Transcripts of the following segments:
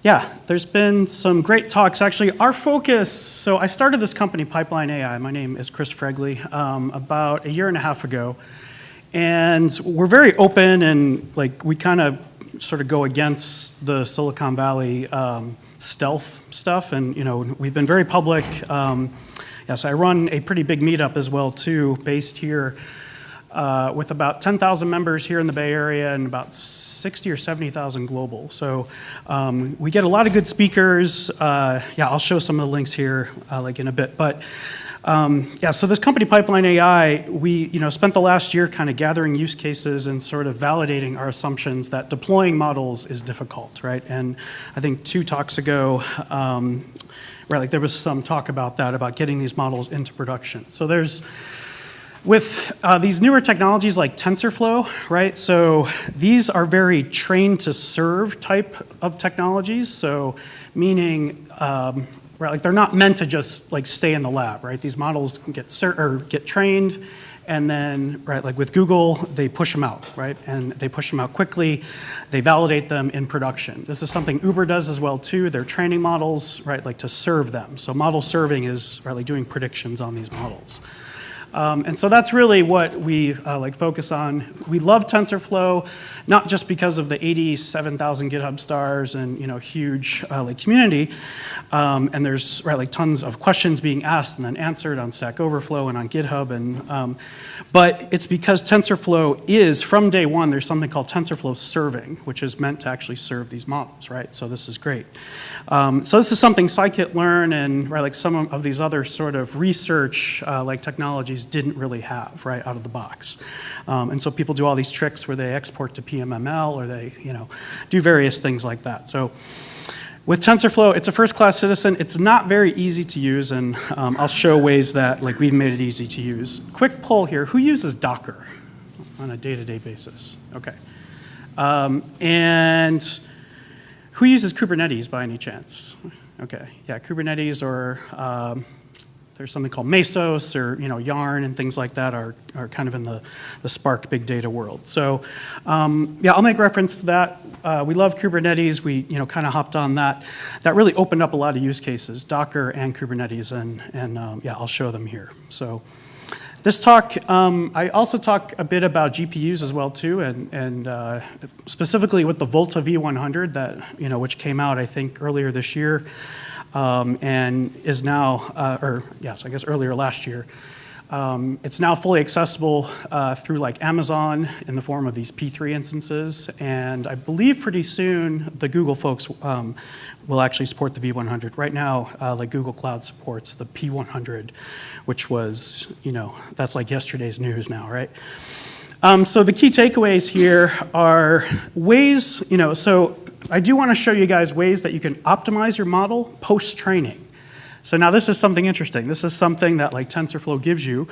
Yeah, there's been some great talks. Actually, our focus, so I started this company, PipelineAI. My name is Chris Fregly, about a year and a half ago. And we're very open and like we kind of sort of go against the Silicon Valley stealth stuff. And we've been very public. Yes, I run a pretty big meetup as well too, based here with about 10,000 members here in the Bay Area and about 60 or 70,000 global. So we get a lot of good speakers. Yeah, I'll show some of the links here like in a bit. But yeah, so this company, PipelineAI, we spent the last year kind of gathering use cases and sort of validating our assumptions that deploying models is difficult, right? And I think 2 talks ago, right, like there was some talk about that, about getting these models into production. So there's, with these newer technologies like TensorFlow, right? So these are very trained to serve type of technologies. So meaning, right, like they're not meant to just like stay in the lab, right? These models get trained, and then, right, like with Google, they push them out, right? And they push them out quickly. They validate them in production. This is something Uber does as well too. They're training models, right, like to serve them. So model serving is, right, like doing predictions on these models. And so that's really what we like focus on. We love TensorFlow, not just because of the 87,000 GitHub stars and huge like community, and there's like tons of questions being asked and then answered on Stack Overflow and on GitHub, and but it's because TensorFlow is, from day one, there's something called TensorFlow serving, which is meant to actually serve these models, right? So this is great. So this is something scikit-learn and like some of these other sort of research like technologies didn't really have, right, out of the box. And so people do all these tricks where they export to PMML or they do various things like that. So with TensorFlow, it's a first-class citizen. It's not very easy to use, and I'll show ways that like we've made it easy to use. Quick poll here: who uses Docker on a day-to-day basis? Okay, and who uses Kubernetes by any chance? Okay, yeah, Kubernetes or there's something called Mesos or Yarn and things like that are kind of in the Spark big data world. So yeah, I'll make reference to that. We love Kubernetes. We kind of hopped on that. That really opened up a lot of use cases, Docker and Kubernetes, and yeah, I'll show them here. So this talk, I also talk a bit about GPUs as well too, and specifically with the Volta V100 that which came out I think earlier this year. And is now, or yes, I guess earlier last year. It's now fully accessible through like Amazon in the form of these P3 instances, and I believe pretty soon the Google folks will actually support the V100. Right now, like Google Cloud supports the P100, which was, that's like yesterday's news now, right? So the key takeaways here are ways, so I do want to show you guys ways that you can optimize your model post-training. So now this is something interesting. This is something that like TensorFlow gives you.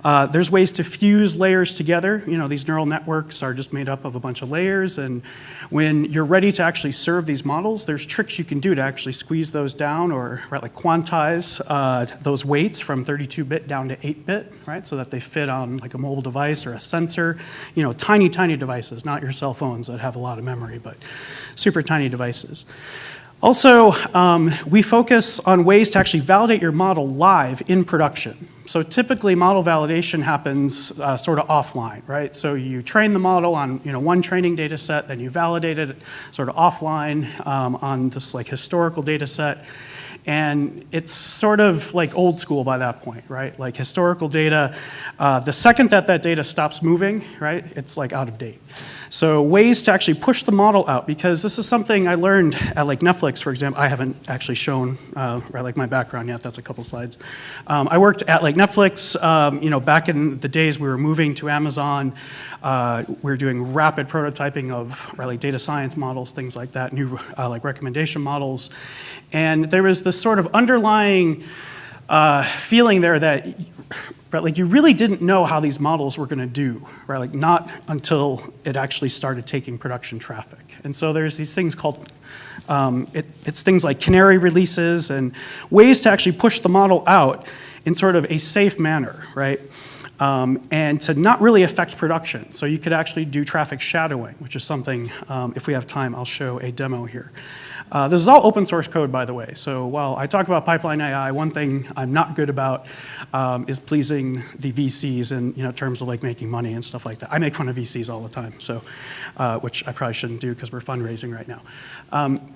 There's ways to fuse layers together. These neural networks are just made up of a bunch of layers, and when you're ready to actually serve these models, there's tricks you can do to actually squeeze those down or like quantize those weights from 32-bit down to 8-bit, right? So that they fit on like a mobile device or a sensor. Tiny, tiny devices, not your cell phones that have a lot of memory, but super tiny devices. Also, we focus on ways to actually validate your model live in production. So typically, model validation happens sort of offline, right? So you train the model on one training data set, then you validate it sort of offline on this like historical data set. And it's sort of like old school by that point, right? Like historical data, the second that data stops moving, right, it's like out of date. So ways to actually push the model out, because this is something I learned at like Netflix, for example. I haven't actually shown right, like my background yet. That's a couple slides. I worked at like Netflix, back in the days we were moving to Amazon. We were doing rapid prototyping of right, like data science models, things like that, new like recommendation models. And there was this sort of underlying feeling there that right, like you really didn't know how these models were going to do, right? Like not until it actually started taking production traffic. And so there's these things called, it's things like canary releases and ways to actually push the model out in sort of a safe manner, right? And to not really affect production. So you could actually do traffic shadowing, which is something, if we have time, I'll show a demo here. This is all open source code, by the way. So while I talk about PipelineAI, one thing I'm not good about is pleasing the VCs in terms of like making money and stuff like that. I make fun of VCs all the time, so which I probably shouldn't do because we're fundraising right now.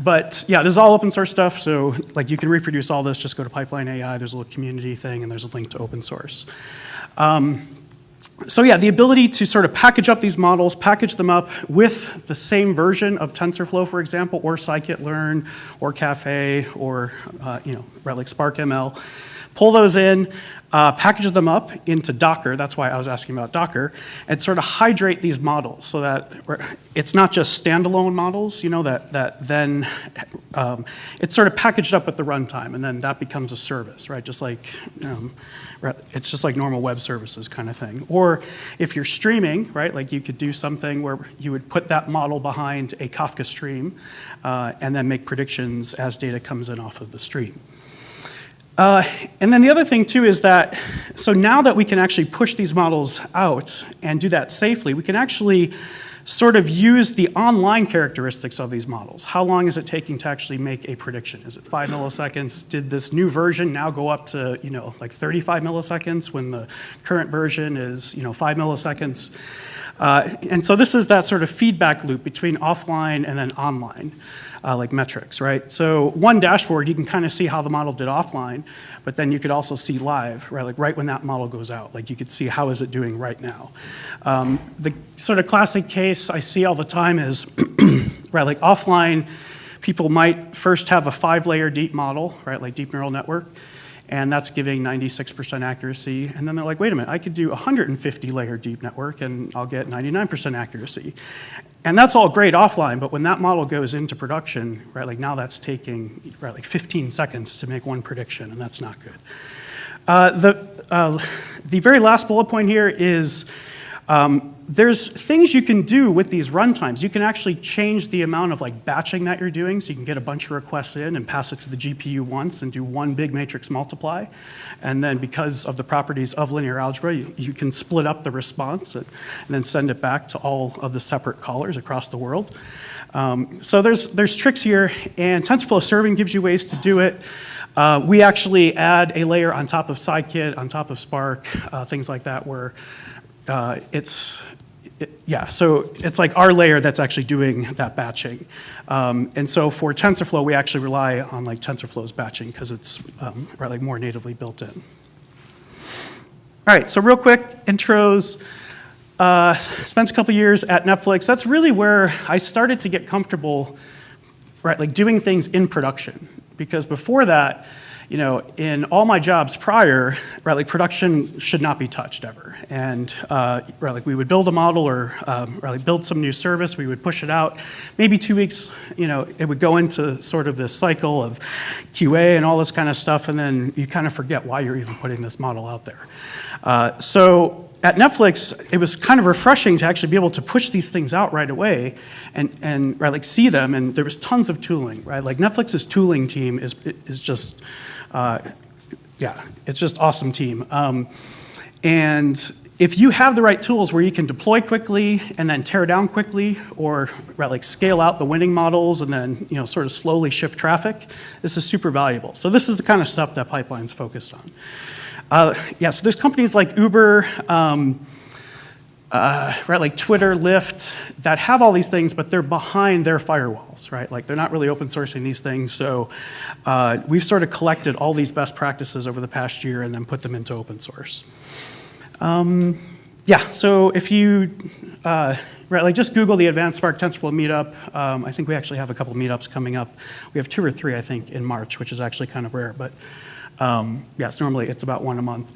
But yeah, this is all open source stuff. So like you can reproduce all this. Just go to PipelineAI. There's a little community thing, and there's a link to open source. So yeah, the ability to sort of package up these models, package them up with the same version of TensorFlow, for example, or scikit-learn, or Caffe, or like SparkML, pull those in, package them up into Docker. That's why I was asking about Docker, and sort of hydrate these models so that it's not just standalone models, that then it's sort of packaged up with the runtime, and then that becomes a service, right? Just like it's just like normal web services kind of thing. Or if you're streaming, right, like you could do something where you would put that model behind a Kafka stream and then make predictions as data comes in off of the stream. And then the other thing too is that, so now that we can actually push these models out and do that safely, we can actually sort of use the online characteristics of these models. How long is it taking to actually make a prediction? Is it 5 milliseconds? Did this new version now go up to, like 35 milliseconds when the current version is, 5 milliseconds? And so this is that sort of feedback loop between offline and then online. Like metrics, right? So one dashboard, you can kind of see how the model did offline, but then you could also see live, right? Like right when that model goes out, like you could see how is it doing right now. The sort of classic case I see all the time is, right, like offline, people might first have a 5-layer deep model, right, like deep neural network, and that's giving 96% accuracy. And then they're like, wait a minute, I could do 150-layer deep network and I'll get 99% accuracy. And that's all great offline, but when that model goes into production, right, like now that's taking, right, like 15 seconds to make one prediction, and that's not good. The very last bullet point here is there's things you can do with these runtimes. You can actually change the amount of like batching that you're doing, so you can get a bunch of requests in and pass it to the GPU once and do one big matrix multiply. And then because of the properties of linear algebra, you can split up the response and then send it back to all of the separate callers across the world. So there's tricks here, and TensorFlow serving gives you ways to do it. We actually add a layer on top of Scikit, on top of Spark, things like that, where so it's like our layer that's actually doing that batching. And so for TensorFlow, we actually rely on like TensorFlow's batching because it's right, like more natively built in. All right, so real quick intros. Spent a couple years at Netflix. That's really where I started to get comfortable, right, like doing things in production. Because before that, in all my jobs prior, right, like production should not be touched ever. And right, like we would build a model or right, like build some new service, we would push it out. Maybe 2 weeks, it would go into sort of this cycle of QA and all this kind of stuff, and then you kind of forget why you're even putting this model out there. So at Netflix, it was kind of refreshing to actually be able to push these things out right away and right, like see them, and there was tons of tooling, right? Like Netflix's tooling team is just, it's just awesome team. And if you have the right tools where you can deploy quickly and then tear down quickly, or right, like scale out the winning models and then sort of slowly shift traffic, this is super valuable. So this is the kind of stuff that Pipeline's focused on. So there's companies like Uber, right, like Twitter, Lyft, that have all these things, but they're behind their firewalls, right? Like they're not really open sourcing these things, so we've sort of collected all these best practices over the past year and then put them into open source. So if you, right, like just Google the Advanced Spark TensorFlow meetup. I think we actually have a couple meetups coming up. We have 2 or 3, I think, in March, which is actually kind of rare, but normally it's about 1 a month.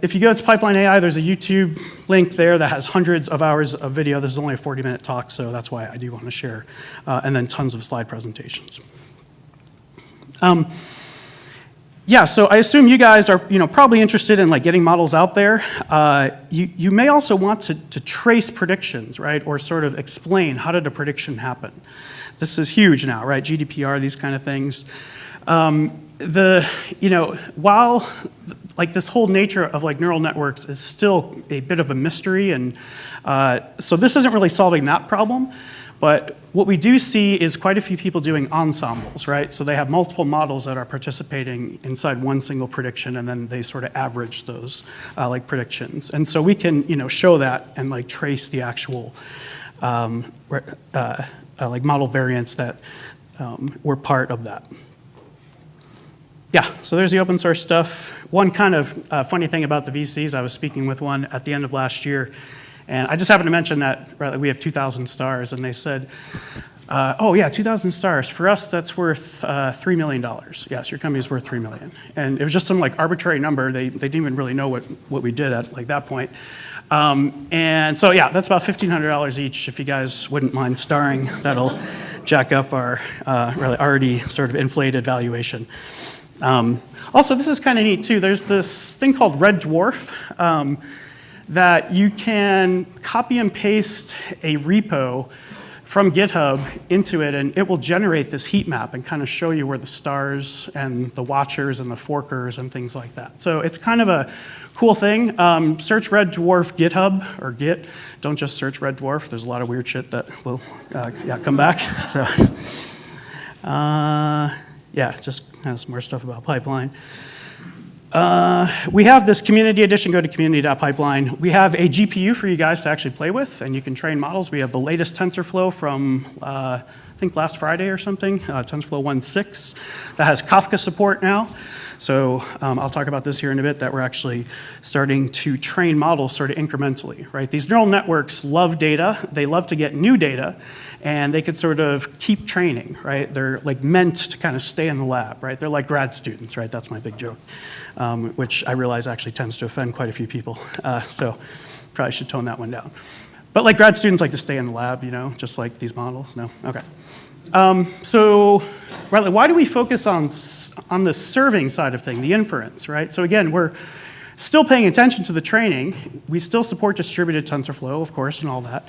If you go to PipelineAI, there's a YouTube link there that has hundreds of hours of video. This is only a 40-minute talk, so that's why I do want to share, and then tons of slide presentations. So I assume you guys are probably interested in like getting models out there. You may also want to trace predictions, right, or sort of explain how did a prediction happen. This is huge now, right? GDPR, these kind of things. While like this whole nature of like neural networks is still a bit of a mystery, and so this isn't really solving that problem, But what we do see is quite a few people doing ensembles, right? So they have multiple models that are participating inside one single prediction, and then they sort of average those like predictions. And so we can, show that and like trace the actual like model variants that were part of that. Yeah, so there's the open source stuff. One kind of funny thing about the VCs, I was speaking with one at the end of last year, and I just happened to mention that we have 2,000 stars, and they said, oh yeah, 2,000 stars. For us, that's worth $3 million. Yes, your company's worth $3 million. And it was just some like arbitrary number. They didn't even really know what we did at like that point. And so yeah, that's about $1,500 each. If you guys wouldn't mind starring, that'll jack up our really already sort of inflated valuation. Also, this is kind of neat too. There's this thing called Red Dwarf that you can copy and paste a repo from GitHub into it, and it will generate this heat map and kind of show you where the stars and the watchers and the forkers and things like that. So it's kind of a cool thing. Search Red Dwarf GitHub or Git. Don't just search Red Dwarf. There's a lot of weird shit that will come back. So yeah, just kind of some more stuff about Pipeline. We have this community edition. Go to community.pipeline. We have a GPU for you guys to actually play with, and you can train models. We have the latest TensorFlow from, I think last Friday or something, TensorFlow 1.6, that has Kafka support now. So I'll talk about this here in a bit, that we're actually starting to train models sort of incrementally, right? These neural networks love data. They love to get new data, and they could sort of keep training, right? They're like meant to kind of stay in the lab, right? They're like grad students, right? That's my big joke, which I realize actually tends to offend quite a few people. So probably should tone that one down. But like grad students like to stay in the lab, just like these models. No? Okay. So Riley, why do we focus on the serving side of thing, the inference, right? So again, we're still paying attention to the training. We still support distributed TensorFlow, of course, and all that.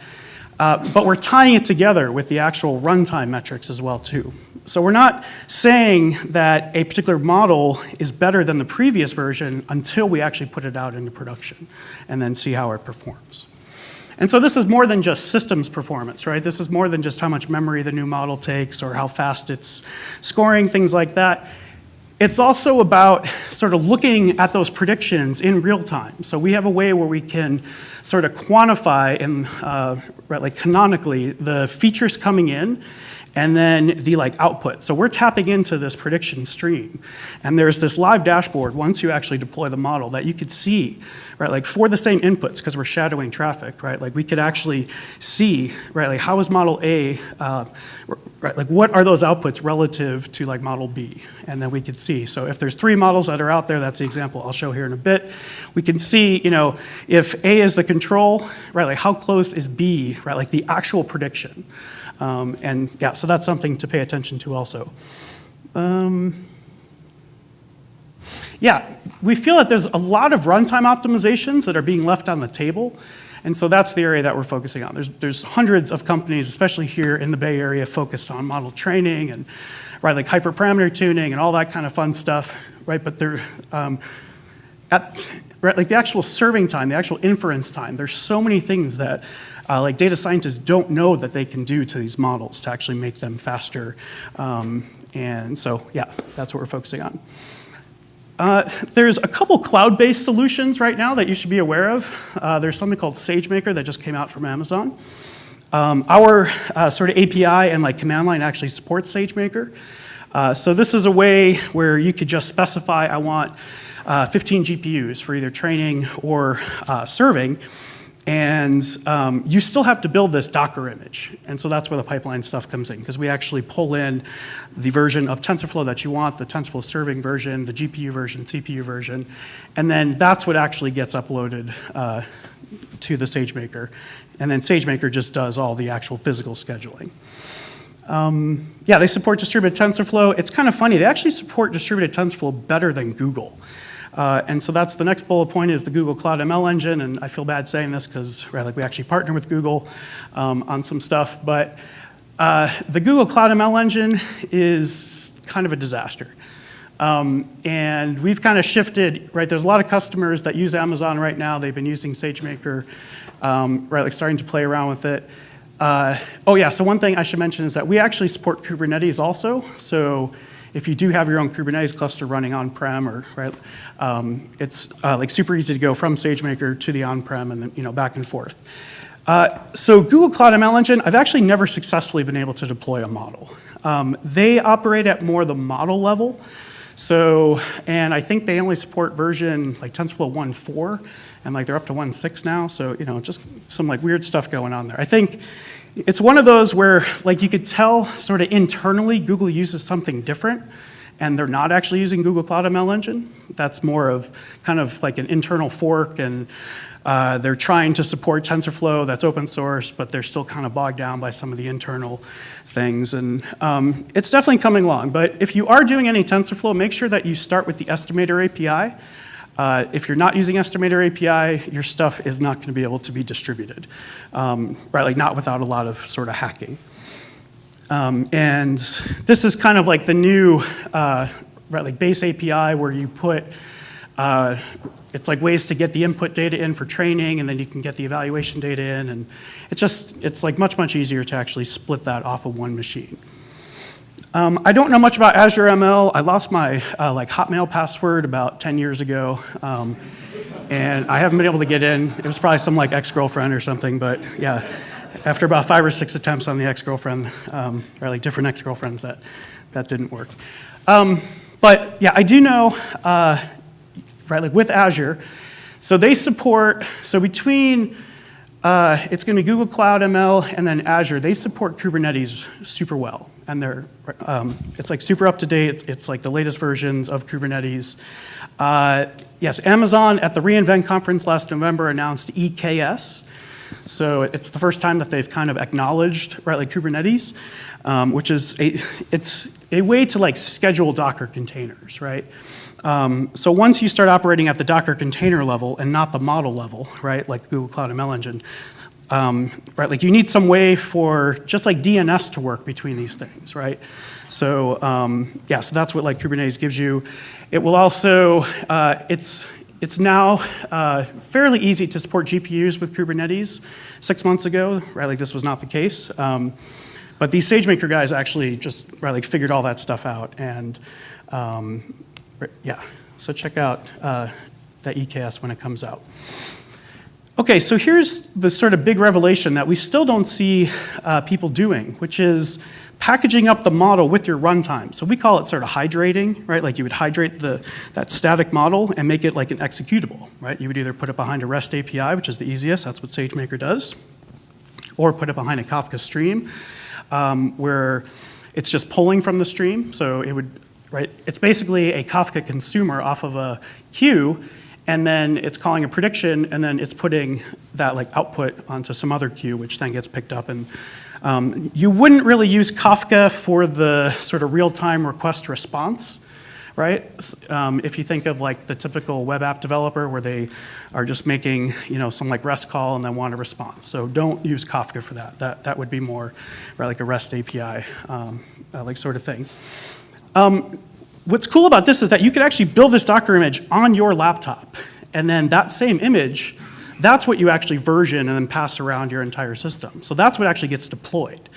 But we're tying it together with the actual runtime metrics as well, too. So we're not saying that a particular model is better than the previous version until we actually put it out into production and then see how it performs. And so this is more than just systems performance, right? This is more than just how much memory the new model takes or how fast it's scoring, things like that. It's also about sort of looking at those predictions in real time. So we have a way where we can sort of quantify and like canonically the features coming in and then the like output. So we're tapping into this prediction stream. And there's this live dashboard once you actually deploy the model that you could see, right, like for the same inputs, because we're shadowing traffic, right? Like we could actually see, right, like how is model A, right, like what are those outputs relative to like model B? And then we could see. So if there's 3 models that are out there, that's the example I'll show here in a bit. We can see, if A is the control, right, like how close is B, right, like the actual prediction. And yeah, so that's something to pay attention to also. Yeah, we feel that there's a lot of runtime optimizations that are being left on the table. And so that's the area that we're focusing on. There's hundreds of companies, especially here in the Bay Area, focused on model training and right, like hyperparameter tuning and all that kind of fun stuff, right? But they're right, like the actual serving time, the actual inference time, there's so many things that like data scientists don't know that they can do to these models to actually make them faster. And so, yeah, that's what we're focusing on. There's a couple cloud-based solutions right now that you should be aware of. There's something called SageMaker that just came out from Amazon. Our sort of API and like command line actually supports SageMaker. So this is a way where you could just specify, I want 15 GPUs for either training or serving. And you still have to build this Docker image. And so that's where the pipeline stuff comes in, because we actually pull in the version of TensorFlow that you want, the TensorFlow serving version, the GPU version, CPU version, and then that's what actually gets uploaded to the SageMaker. And then SageMaker just does all the actual physical scheduling. Yeah, they support distributed TensorFlow. It's kind of funny, they actually support distributed TensorFlow better than Google. And so that's the next bullet point is the Google Cloud ML engine, and I feel bad saying this because like we actually partner with Google on some stuff, but the Google Cloud ML engine is kind of a disaster. And we've kind of shifted, right, there's a lot of customers that use Amazon right now, they've been using SageMaker, right, like starting to play around with it. Oh yeah, so one thing I should mention is that we actually support Kubernetes also. So if you do have your own Kubernetes cluster running on-prem, or right, it's like super easy to go from SageMaker to the on-prem and then back and forth. So Google Cloud ML Engine, I've actually never successfully been able to deploy a model. They operate at more the model level. So, and I think they only support version like TensorFlow 1.4, and like they're up to 1.6 now. So, just some like weird stuff going on there. I think it's one of those where like you could tell sort of internally Google uses something different, and they're not actually using Google Cloud ML Engine. That's more of kind of like an internal fork, and they're trying to support TensorFlow that's open source, but they're still kind of bogged down by some of the internal things. And it's definitely coming along. But if you are doing any TensorFlow, make sure that you start with the estimator API. If you're not using estimator API, your stuff is not going to be able to be distributed, right? Like not without a lot of sort of hacking. And this is kind of like the new right, like base API where you put it's like ways to get the input data in for training, and then you can get the evaluation data in, and it's like much easier to actually split that off of one machine. I don't know much about Azure ML. I lost my like Hotmail password about 10 years ago, and I haven't been able to get in. It was probably some like ex-girlfriend or something, but yeah, after about 5 or 6 attempts on the ex-girlfriend, or like different ex-girlfriends, that didn't work. But yeah, I do know, right, like with Azure, so they support, so between, it's going to be Google Cloud ML and then Azure, they support Kubernetes super well. And they're, it's like super up to date. It's like the latest versions of Kubernetes. Yes, Amazon at the reInvent conference last November announced EKS. So it's the first time that they've kind of acknowledged, right, like Kubernetes, which is it's a way to like schedule Docker containers, right? So once you start operating at the Docker container level and not the model level, right, like Google Cloud ML Engine, right, like you need some way for just like DNS to work between these things, right? So yeah, so that's what like Kubernetes gives you. It will also, it's now fairly easy to support GPUs with Kubernetes. 6 months ago, right, like this was not the case. But these SageMaker guys actually just right, like figured all that stuff out, and yeah, so check out that EKS when it comes out. Okay, so here's the sort of big revelation that we still don't see people doing, which is packaging up the model with your runtime. So we call it sort of hydrating, right? Like you would hydrate that static model and make it like an executable, right? You would either put it behind a REST API, which is the easiest, that's what SageMaker does, or put it behind a Kafka stream, where it's just pulling from the stream. So it would, right? It's basically a Kafka consumer off of a queue, and then it's calling a prediction, and then it's putting that like output onto some other queue, which then gets picked up. And you wouldn't really use Kafka for the sort of real-time request response, right? If you think of like the typical web app developer where they are just making some like REST call and then want a response. So don't use Kafka for that. That would be more right, like a REST API like sort of thing. What's cool about this is that you could actually build this Docker image on your laptop, and then that same image, that's what you actually version and then pass around your entire system. So that's what actually gets deployed.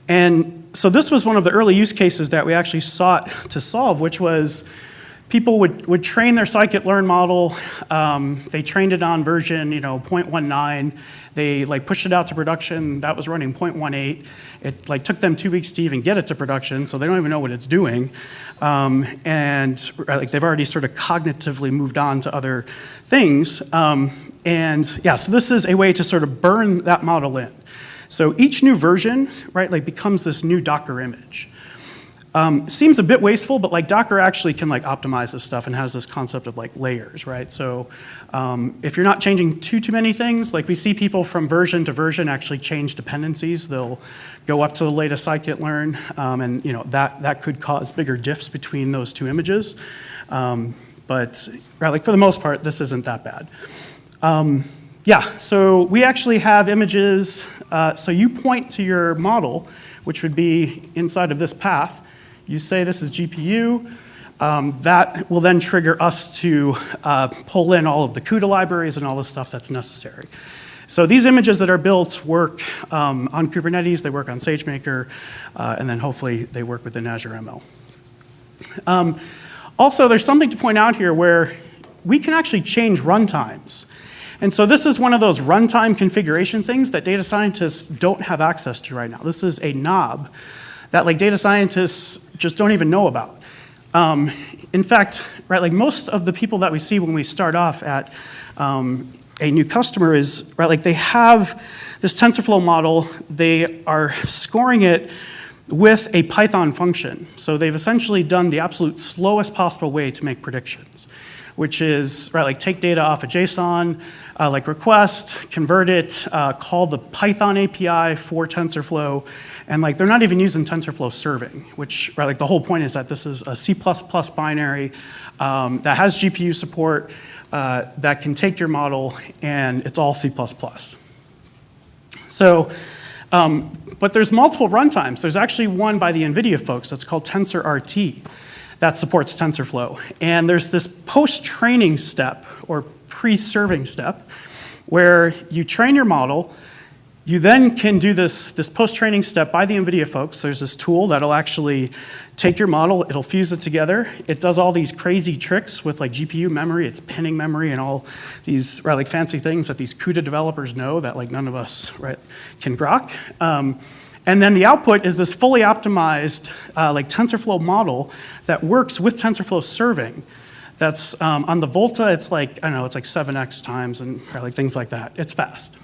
And so this was one of the early use cases that we actually sought to solve, which was people would train their scikit-learn model. They trained it on version 0.19. They like pushed it out to production. That was running 0.18. It like took them 2 weeks to even get it to production, so they don't even know what it's doing. And like they've already sort of cognitively moved on to other things. And yeah, so this is a way to sort of burn that model in. So each new version, right, like becomes this new Docker image. Seems a bit wasteful, but like Docker actually can like optimize this stuff and has this concept of like layers, right? So if you're not changing too many things, like we see people from version to version actually change dependencies. They'll go up to the latest scikit-learn, and that could cause bigger diffs between those two images. But right, like for the most part, this isn't that bad. Yeah, so we actually have images. So you point to your model, which would be inside of this path. You say this is GPU. That will then trigger us to pull in all of the CUDA libraries and all the stuff that's necessary. So these images that are built work on Kubernetes, they work on SageMaker, and then hopefully they work within Azure ML. Also, there's something to point out here where we can actually change runtimes. And so this is one of those runtime configuration things that data scientists don't have access to right now. This is a knob that like data scientists just don't even know about. In fact, right, like most of the people that we see when we start off at a new customer is, right, like they have this TensorFlow model, they are scoring it with a Python function. So they've essentially done the absolute slowest possible way to make predictions, which is, right, like take data off a JSON, like request, convert it, call the Python API for TensorFlow, and like they're not even using TensorFlow serving, which, right, like the whole point is that this is a C++ binary that has GPU support that can take your model, and it's all C++. So, but there's multiple runtimes. There's actually one by the NVIDIA folks that's called TensorRT that supports TensorFlow. And there's this post-training step or pre-serving step where you train your model. You then can do this post-training step by the NVIDIA folks. There's this tool that'll actually take your model, it'll fuse it together. It does all these crazy tricks with like GPU memory, it's pinning memory and all these, right, like fancy things that these CUDA developers know that like none of us, right, can grok. And then the output is this fully optimized like TensorFlow model that works with TensorFlow serving. That's on the Volta, it's like, I don't know, it's like 7x times and right, like things like that. It's fast.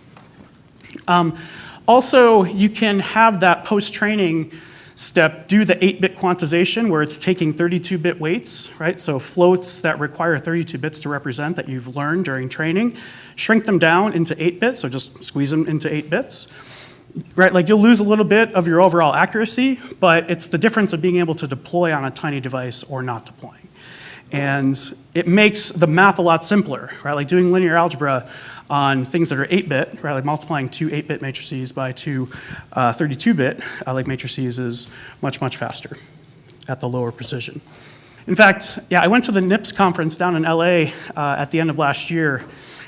Also, you can have that post-training step do the 8-bit quantization where it's taking 32-bit weights, right? So floats that require 32 bits to represent that you've learned during training, shrink them down into 8 bits, so just squeeze them into 8 bits. Right, like you'll lose a little bit of your overall accuracy, but it's the difference of being able to deploy on a tiny device or not deploying. And it makes the math a lot simpler, right? Like doing linear algebra on things that are 8-bit, right? Like multiplying two 8-bit matrices by two 32-bit like matrices is much, much faster at the lower precision. In fact, yeah, I went to the NIPS conference down in LA at the end of last year,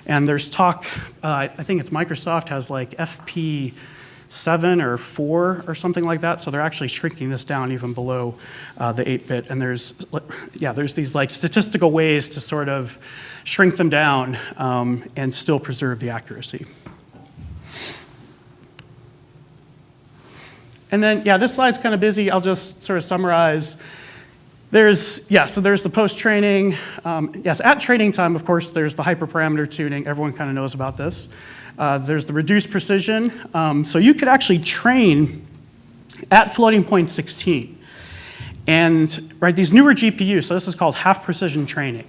and there's talk, I think it's Microsoft has like FP7 or 4 or something like that, so they're actually shrinking this down even below the 8-bit, and there's these like statistical ways to sort of shrink them down and still preserve the accuracy. And then, yeah, this slide's kind of busy. I'll just sort of summarize. So there's the post-training. Yes, at training time, of course, there's the hyperparameter tuning. Everyone kind of knows about this. There's the reduced precision. So you could actually train at floating point 16. And right, these newer GPUs, so this is called half precision training.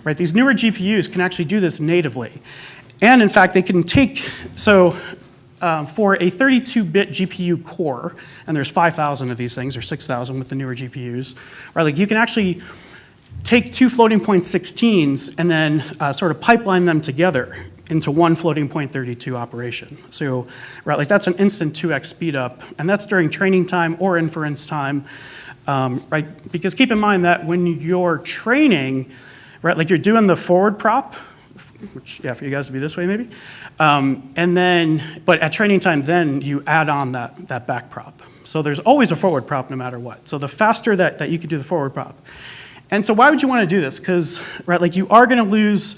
Right, these newer GPUs can actually do this natively. And in fact, they can take, so for a 32-bit GPU core, and there's 5,000 of these things, or 6,000 with the newer GPUs, right, like you can actually take two floating point 16s and then sort of pipeline them together into one floating point 32 operation. So, right, like that's an instant 2x speed up, and that's during training time or inference time, right? Because keep in mind that when you're training, right, like you're doing the forward prop, which, yeah, for you guys to be this way maybe, and then, but at training time, then you add on that back prop. So there's always a forward prop no matter what. So the faster that you could do the forward prop. And so why would you want to do this? Because, right, like you are going to lose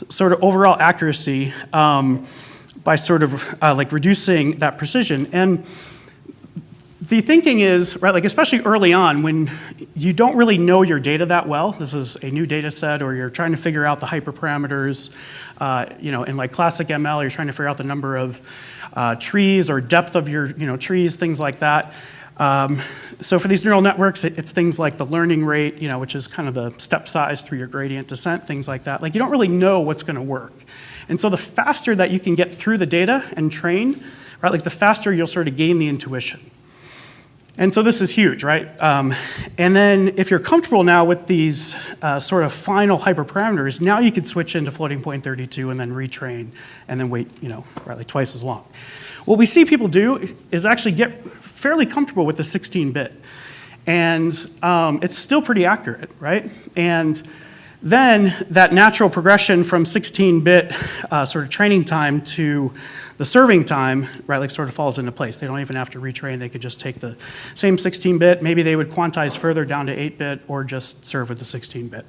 sort of overall accuracy by sort of like reducing that precision. And the thinking is, right, like especially early on when you don't really know your data that well, this is a new data set, or you're trying to figure out the hyperparameters, you know, in like classic ML, you're trying to figure out the number of trees or depth of your, you know, trees, things like that. So for these neural networks, it's things like the learning rate, you know, which is kind of the step size through your gradient descent, things like that. Like you don't really know what's going to work. And so the faster that you can get through the data and train, right, like the faster you'll sort of gain the intuition. And so this is huge, right? And then if you're comfortable now with these sort of final hyperparameters, now you could switch into floating point 32 and then retrain and then wait, you know, right, like twice as long. What we see people do is actually get fairly comfortable with the 16-bit. And it's still pretty accurate, right? And Then that natural progression from 16-bit sort of training time to the serving time, right, like sort of falls into place. They don't even have to retrain. They could just take the same 16-bit. Maybe they would quantize further down to 8-bit or just serve with the 16-bit.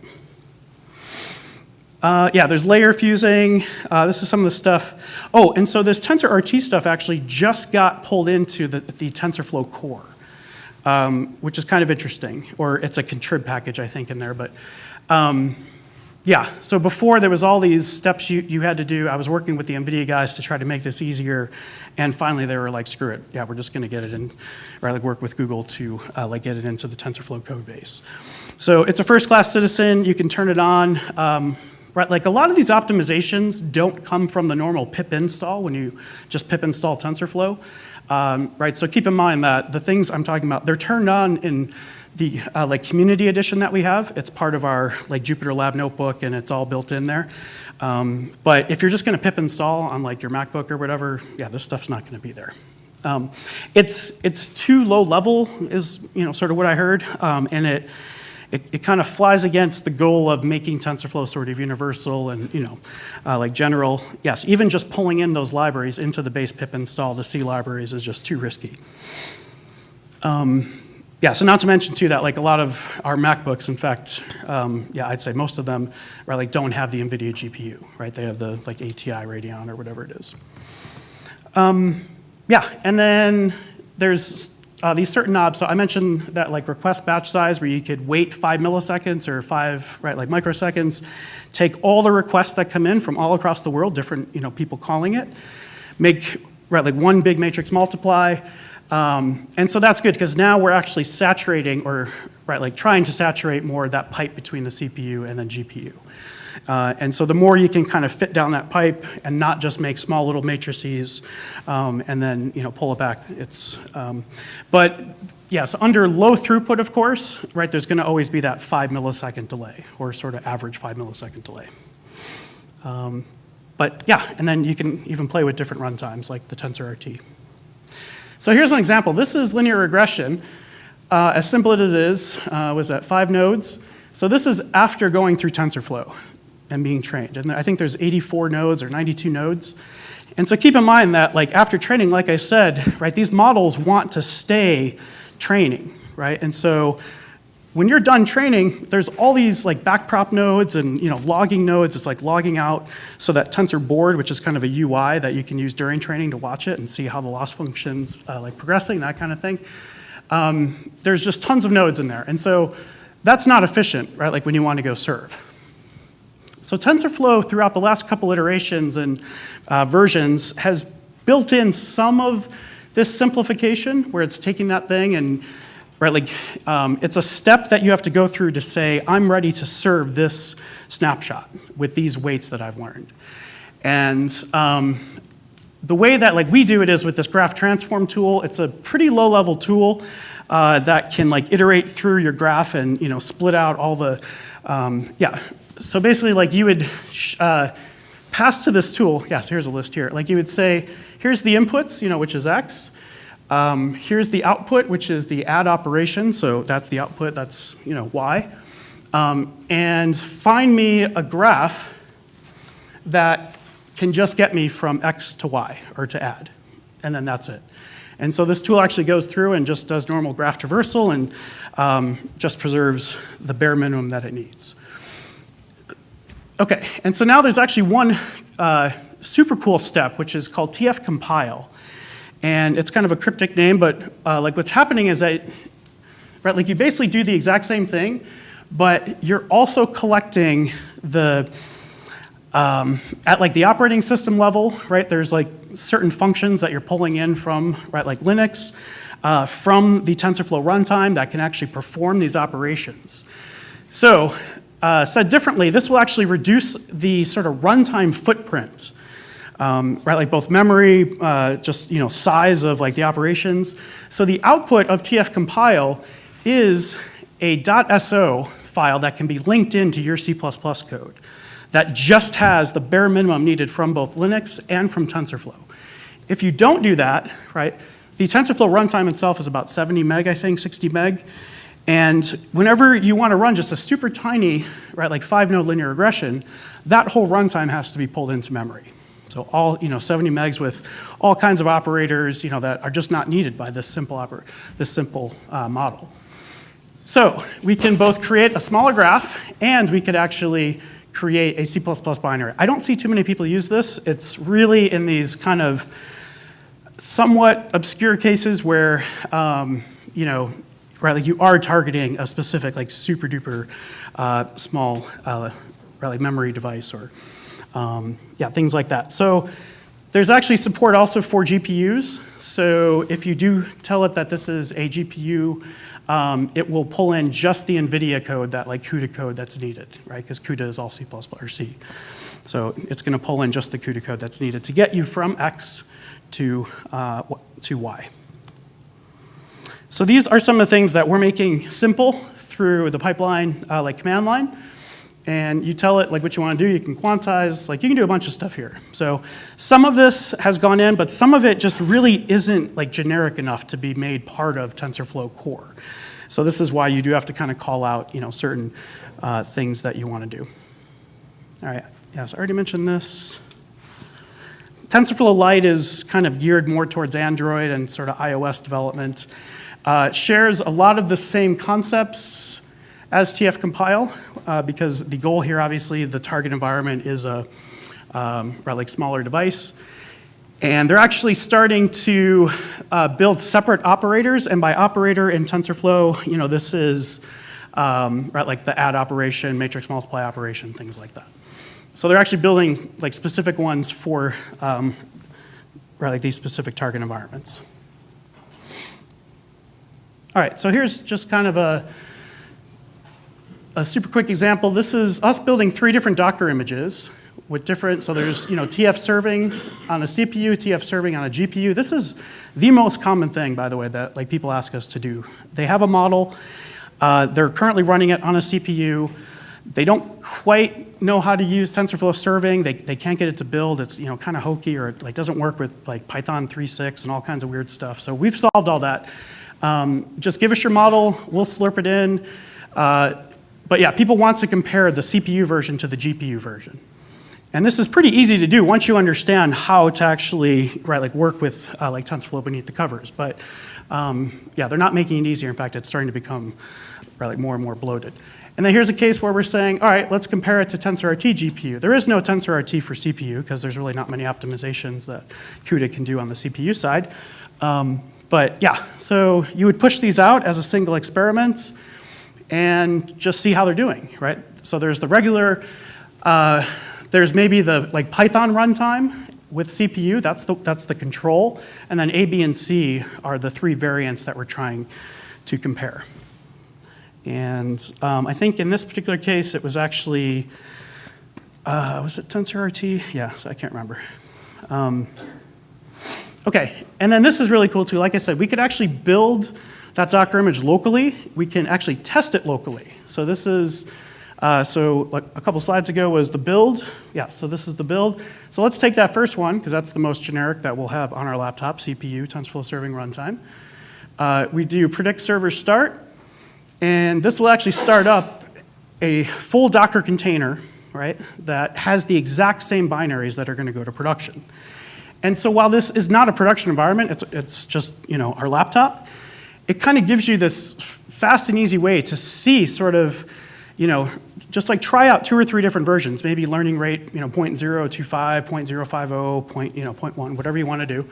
Yeah, there's layer fusing. This is some of the stuff. Oh, and so this TensorRT stuff actually just got pulled into the TensorFlow core, which is kind of interesting. Or it's a contrib package, I think, in there. But yeah, so before there was all these steps you had to do. I was working with the NVIDIA guys to try to make this easier. And finally, they were like, screw it. Yeah, we're just going to get it in, or like work with Google to like get it into the TensorFlow code base. So it's a first-class citizen. You can turn it on. Right, like a lot of these optimizations don't come from the normal pip install when you just pip install TensorFlow. Right, so keep in mind that the things I'm talking about, they're turned on in the like community edition that we have. It's part of our like Jupyter Lab notebook, and it's all built in there. But if you're just going to pip install on like your MacBook or whatever, yeah, this stuff's not going to be there. It's too low level, is sort of what I heard, and it kind of flies against the goal of making TensorFlow sort of universal and like general. Yes, even just pulling in those libraries into the base pip install, the C libraries, is just too risky. Yeah, so not to mention too that like a lot of our MacBooks, in fact, yeah, I'd say most of them, right, like don't have the NVIDIA GPU, right? They have the like ATI Radeon or whatever it is. Yeah, and then there's these certain knobs. So I mentioned that like request batch size where you could wait 5 milliseconds or 5 like microseconds, take all the requests that come in from all across the world, different people calling it, make like one big matrix multiply. And so that's good because now we're actually saturating or like trying to saturate more of that pipe between the CPU and then GPU. And so the more you can kind of fit down that pipe and not just make small little matrices and then pull it back, it's but yes, under low throughput, of course, right, there's going to always be that 5 millisecond delay or sort of average 5 millisecond delay. But yeah, and then you can even play with different runtimes like the TensorRT. So here's an example. This is linear regression. As simple as it is, was that 5 nodes. So this is after going through TensorFlow and being trained. And I think there's 84 nodes or 92 nodes. And so keep in mind that like after training, like I said, right, these models want to stay training, right? And so when you're done training, there's all these like backprop nodes and logging nodes. It's like logging out so that tensor board, which is kind of a UI that you can use during training to watch it and see how the loss function's like progressing, that kind of thing. There's just tons of nodes in there. And so that's not efficient, right, like when you want to go serve. So TensorFlow, throughout the last couple iterations and versions, has built in some of this simplification where it's taking that thing and, right, like it's a step that you have to go through to say, I'm ready to serve this snapshot with these weights that I've learned. And the way that like we do it is with this graph transform tool. It's a pretty low-level tool that can like iterate through your graph and split out all the yeah. So basically, like you would pass to this tool. Yes, here's a list here. Like you would say, here's the inputs, which is X. Here's the output, which is the add operation. So that's the output. That's Y. And find me a graph that can just get me from X to Y or to add, and then that's it. And so this tool actually goes through and just does normal graph traversal and just preserves the bare minimum that it needs. Okay, and so now there's actually one super cool step, which is called TF compile. And it's kind of a cryptic name, but like what's happening is that, right, like you basically do the exact same thing, but you're also collecting the, at like the operating system level, right, there's like certain functions that you're pulling in from, right, like Linux, from the TensorFlow runtime that can actually perform these operations. So, said differently, this will actually reduce the sort of runtime footprint, right? Like both memory, just size of like the operations. So the output of TF compile is a .so file that can be linked into your C++ code that just has the bare minimum needed from both Linux and from TensorFlow. If you don't do that, right? The TensorFlow runtime itself is about 70 meg, I think, 60 meg. And whenever you want to run just a super tiny, right, like 5-node linear regression, that whole runtime has to be pulled into memory. So all 70 megs with all kinds of operators that are just not needed by this simple model. So we can both create a smaller graph, and we could actually create a C++ binary. I don't see too many people use this. It's really in these kind of somewhat obscure cases where right, like you are targeting a specific like super duper small like memory device or things like that. So there's actually support also for GPUs. So if you do tell it that this is a GPU, it will pull in just the NVIDIA code, that like CUDA code that's needed, right? Because CUDA is all C++ or C. So it's going to pull in just the CUDA code that's needed to get you from X to Y. So these are some of the things that we're making simple through the pipeline like command line. And you tell it like what you want to do. You can quantize, like you can do a bunch of stuff here. So some of this has gone in, but some of it just really isn't like generic enough to be made part of TensorFlow core. So this is why you do have to kind of call out certain things that you want to do. All right, yes, I already mentioned this. TensorFlow Lite is kind of geared more towards Android and sort of iOS development. Shares a lot of the same concepts as TF compile, because the goal here, obviously, the target environment is a like smaller device. And they're actually starting to build separate operators. And by operator in TensorFlow, this is right, like the add operation, matrix multiply operation, things like that. So they're actually building like specific ones for right, like these specific target environments. All right, so here's just kind of a super quick example. This is us building 3 different Docker images with different, so there's TF serving on a CPU, TF serving on a GPU. This is the most common thing, by the way, that like people ask us to do. They have a model, they're currently running it on a CPU. They don't quite know how to use TensorFlow serving. They can't get it to build. It's kind of hokey, or it like doesn't work with like Python 3.6 and all kinds of weird stuff. So we've solved all that. Just give us your model, we'll slurp it in. But yeah, people want to compare the CPU version to the GPU version. And this is pretty easy to do once you understand how to actually like work with like TensorFlow beneath the covers. But yeah, they're not making it easier. In fact, it's starting to become like more and more bloated. And then here's a case where we're saying, all right, let's compare it to TensorRT GPU. There is no TensorRT for CPU because there's really not many optimizations that CUDA can do on the CPU side. But yeah, so you would push these out as a single experiment and just see how they're doing, right? So there's the regular, there's maybe the like Python runtime with CPU, that's the control, and then A, B, and C are the 3 variants that we're trying to compare. And I think in this particular case, it was actually, was it TensorRT? Yeah, so I can't remember. Okay, and then this is really cool too. Like I said, we could actually build that Docker image locally. We can actually test it locally. So this is, so like a couple slides ago was the build. Yeah, so this is the build. So let's take that first one, because that's the most generic that we'll have on our laptop, CPU, TensorFlow serving runtime. We do predict server start, and this will actually start up a full Docker container, right, that has the exact same binaries that are going to go to production. And so while this is not a production environment, it's just our laptop, it kind of gives you this fast and easy way to see sort of, just like try out 2 or 3 different versions, maybe learning rate 0.025, 0.050, 0.1, whatever you want to do,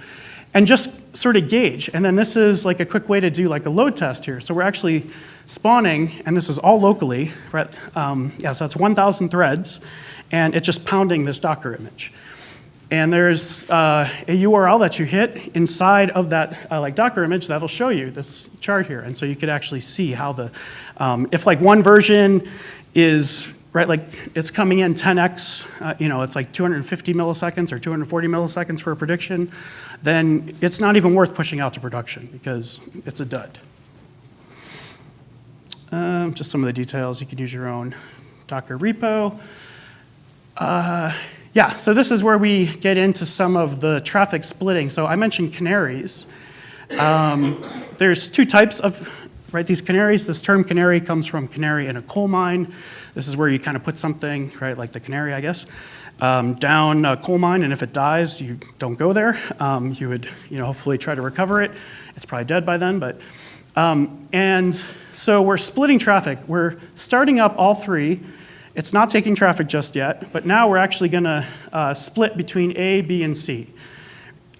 and just sort of gauge. And then this is like a quick way to do like a load test here. So we're actually spawning, and this is all locally, right? Yeah, so that's 1,000 threads, and it's just pounding this Docker image. And there's a URL that you hit inside of that like Docker image that'll show you this chart here. And so you could actually see how the, if like one version is, right, like it's coming in 10x, it's like 250 milliseconds or 240 milliseconds for a prediction, then it's not even worth pushing out to production because it's a dud. Just some of the details, you could use your own Docker repo. Yeah, so this is where we get into some of the traffic splitting. So I mentioned canaries. There's 2 types of right? These canaries, this term canary comes from canary in a coal mine. This is where you kind of put something, right, like the canary, I guess, down a coal mine, and if it dies, you don't go there. You would, hopefully try to recover it. It's probably dead by then, but, and so we're splitting traffic. We're starting up all three. It's not taking traffic just yet, but now we're actually gonna split between A, B, and C.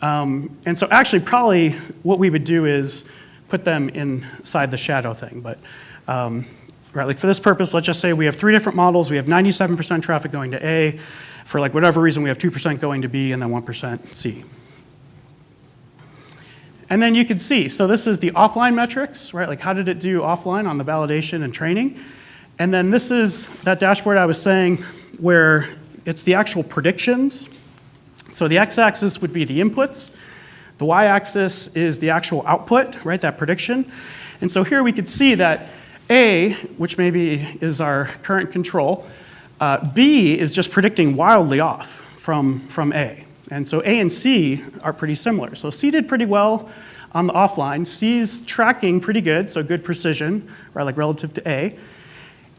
And so actually probably what we would do is put them inside the shadow thing, but right, like for this purpose, let's just say we have 3 different models. We have 97% traffic going to A. For like whatever reason, we have 2% going to B and then 1% C. And then you can see, so this is the offline metrics, right? Like how did it do offline on the validation and training? And then this is that dashboard I was saying where it's the actual predictions. So the x-axis would be the inputs. The y-axis is the actual output, right, that prediction. And so here we could see that A, which maybe is our current control, B is just predicting wildly off from A. And so A and C are pretty similar. So C did pretty well on the offline. C's tracking pretty good, so good precision, right, like relative to A.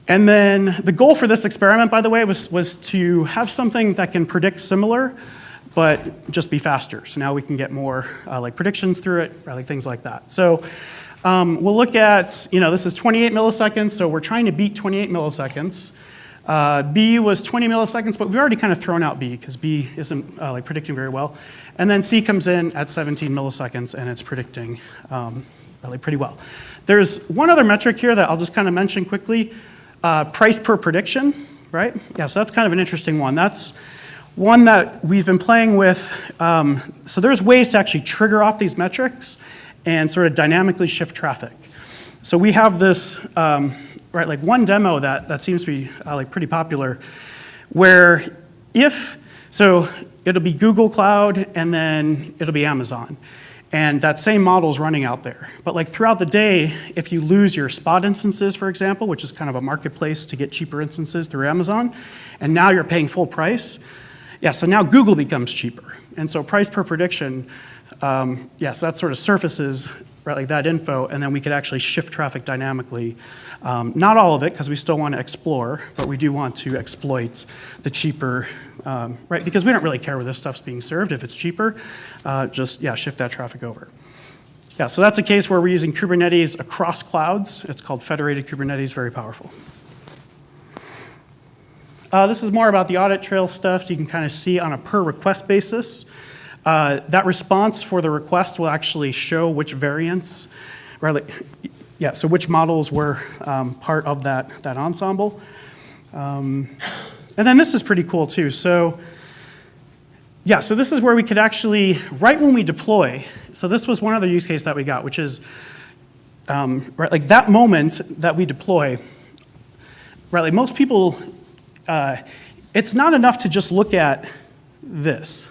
And then the goal for this experiment, by the way, was to have something that can predict similar, but just be faster. So now we can get more like predictions through it, right, like things like that. So we'll look at, this is 28 milliseconds, so we're trying to beat 28 milliseconds. B was 20 milliseconds, but we've already kind of thrown out B because B isn't like predicting very well. And then C comes in at 17 milliseconds and it's predicting really pretty well. There's one other metric here that I'll just kind of mention quickly, price per prediction, right? Yeah, so that's kind of an interesting one. That's one that we've been playing with. So there's ways to actually trigger off these metrics and sort of dynamically shift traffic. So we have this, right, like one demo that seems to be like pretty popular, where so it'll be Google Cloud and then it'll be Amazon. And that same model's running out there. But like throughout the day, if you lose your spot instances, for example, which is kind of a marketplace to get cheaper instances through Amazon, and now you're paying full price, yeah, so now Google becomes cheaper. And so price per prediction, yes, that sort of surfaces, right, like that info, and then we could actually shift traffic dynamically. Not all of it, because we still want to explore, but we do want to exploit the cheaper, right, because we don't really care where this stuff's being served. If it's cheaper, just, yeah, shift that traffic over. Yeah, so that's a case where we're using Kubernetes across clouds. It's called federated Kubernetes, very powerful. This is more about the audit trail stuff, so you can kind of see on a per request basis. That response for the request will actually show which variants, right? Yeah, so which models were part of that ensemble. And then this is pretty cool too. So yeah, so this is where we could actually, right when we deploy, so this was one other use case that we got, which is, right, like that moment that we deploy, right, like most people, it's not enough to just look at this.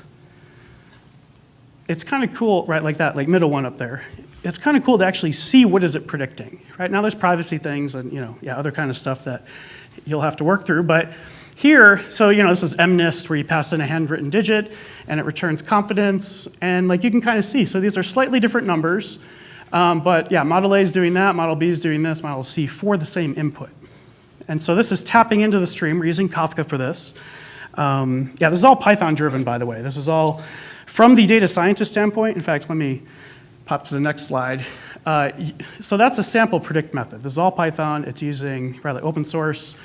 It's kind of cool, right, like that, like middle one up there. It's kind of cool to actually see what is it predicting, right? Now there's privacy things and, yeah, other kind of stuff that you'll have to work through, but here, so, this is MNIST where you pass in a handwritten digit and it returns confidence, and like you can kind of see, so these are slightly different numbers, but yeah, Model A is doing that, Model B is doing this, Model C for the same input. And so this is tapping into the stream. We're using Kafka for this. Yeah, this is all Python driven, by the way. This is all from the data scientist standpoint. In fact, let me pop to the next slide. So that's a sample predict method. This is all Python. It's using rather open source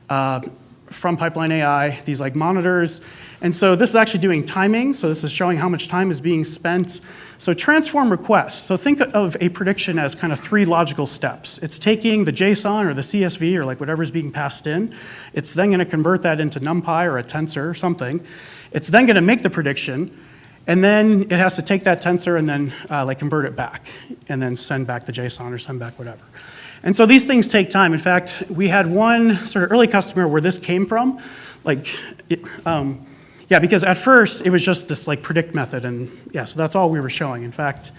from PipelineAI, these like monitors. And so this is actually doing timing. So this is showing how much time is being spent. So transform requests. So think of a prediction as kind of 3 logical steps. It's taking the JSON or the CSV or like whatever's being passed in. It's then going to convert that into NumPy or a tensor or something. It's then going to make the prediction. And then it has to take that tensor and then like convert it back and then send back the JSON or send back whatever. And so these things take time. In fact, we had one sort of early customer where this came from. Like, yeah, because at first it was just this like predict method, and yeah, so that's all we were showing. In fact,